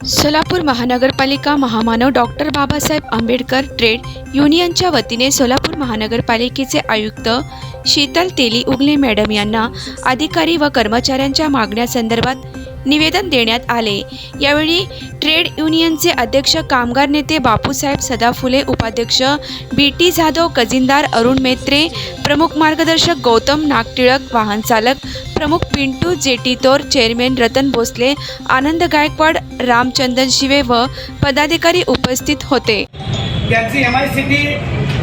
सोलापूर महानगरपालिका महामानव doctor Babasaheb Ambedkar trade युनियनच्या वतीने सोलापूर महानगरपालिकेचे आयुक्त शीतल तेली उगले मॅडम यांना अधिकारी व कर्मचाऱ्यांच्या मागण्यासंदर्भात निवेदन देण्यात आले। यावेळी ट्रेड युनियनचे अध्यक्ष कामगार नेते बापूसाहेब सदाफुले, उपाध्यक्ष BT जाधव, खजिनदार अरुण मेत्रे, प्रमुख मार्गदर्शक गौतम नागटिळक, वाहन चालक प्रमुख पिंटू जेटीतोर, चेअरमॅन रतन भोसले, आनंद गायकवाड, रामचंद्रन शिवे व पदाधिकारी उपस्थित होते। त्यांची MICT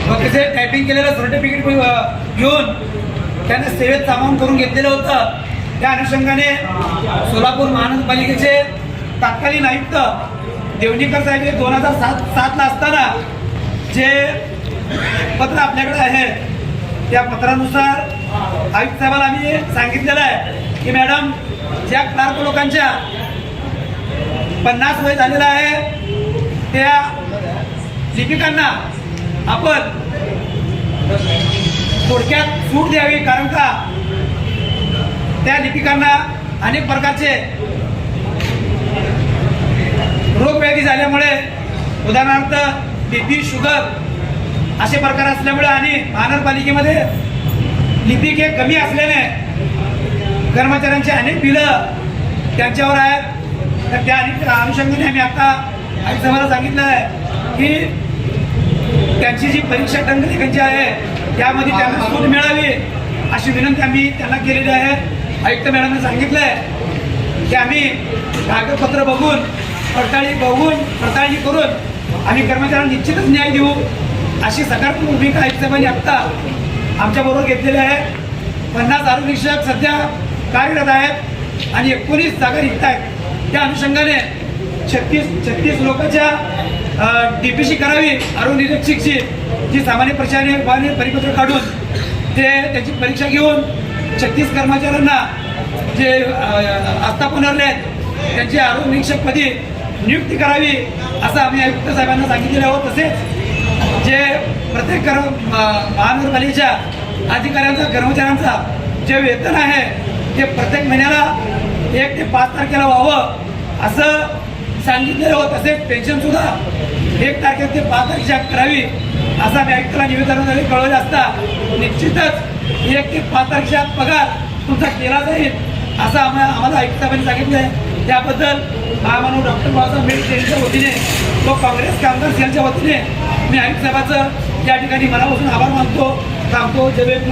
वगैरे टायपिंग केलेलं सर्टिफिकेट घेऊन त्यांना सेवेत सामावून करून घेतलेलं होतं। त्या अनुषंगाने सोलापूर महानगरपालिकेचे तत्कालीन आयुक्त देवणीकर साहेब 2007ला असताना जे पत्र आपल्याकडे आहे त्या पत्रानुसार आयुक्त साहेबांना आम्ही सांगितलेलं आहे की मॅडम, ज्या क्लार्क लोकांच्या 50 वय झालेलं आहे त्या लिपिकांना आपण थोडक्यात सूट द्यावी, कारण का त्या लिपिकांना अनेक प्रकारचे रोगव्याधी झाल्यामुळे, उदाहरणार्थ BP, शुगर असे प्रकार असल्यामुळे आणि महानगरपालिकेमध्ये लिपिक हे कमी असल्याने कर्मचाऱ्यांचे अनेक बिलं त्यांच्यावर आहेत। तर त्या अनुषंगाने आम्ही आता आयुक्तांना सांगितलं आहे की त्यांची जी परीक्षा टंकलेखनची आहे त्यामध्ये त्यांना सूट मिळावी अशी विनंती आम्ही त्यांना केलेली आहे। आयुक्त मॅडमने सांगितलं आहे की आम्ही कागदपत्र बघून पडताळणी करून आम्ही कर्मचाऱ्यांना निश्चितच न्याय देऊ अशी सकारात्मक भूमिका आयुक्त साहेबांनी आत्ता आमच्याबरोबर घेतलेली आहे। 50 आरोग्य शिक्षक सध्या कार्यरत आहेत आणि 19 जागा रिक्त आहेत। त्या अनुषंगाने 36 लोकांच्या DPC करावी, आरोग्य निरीक्षकची जी सामान्य प्रशासनाने परिपत्र काढून त्याची परीक्षा घेऊन 36 कर्मचाऱ्यांना जे आस्थापनावर आहेत त्यांची आरोग्य निरीक्षकपदी नियुक्ती करावी असं आम्ही आयुक्त साहेबांना सांगितलेलं आहोत। तसेच जे प्रत्येक महानगरपालिकेच्या अधिकाऱ्यांचा, कर्मचाऱ्यांचा जे वेतन आहे ते प्रत्येक महिन्याला 1 ते 5 तारखेला व्हावं असं सांगितलेलं होतं। तसेच पेन्शनसुद्धा 1 तारखे ते 5 तारखेच्या करावी असं आम्ही आयुक्ताला निवेदनाद्वारे कळवलं असता निश्चितच 1 ते 5 तारखेच्या पगार तुमचा केला जाईल असं आम्हाला आयुक्त साहेबांनी सांगितलं आहे। त्याबद्दल महामानव डॉक्टर बाबासाहेब आंबेडकर यांच्या वतीने व काँग्रेस कामगार सेलच्या वतीने मी आयुक्त साहेबांचं या ठिकाणी मनापासून आभार मानतो। थांबतो। जय भीम।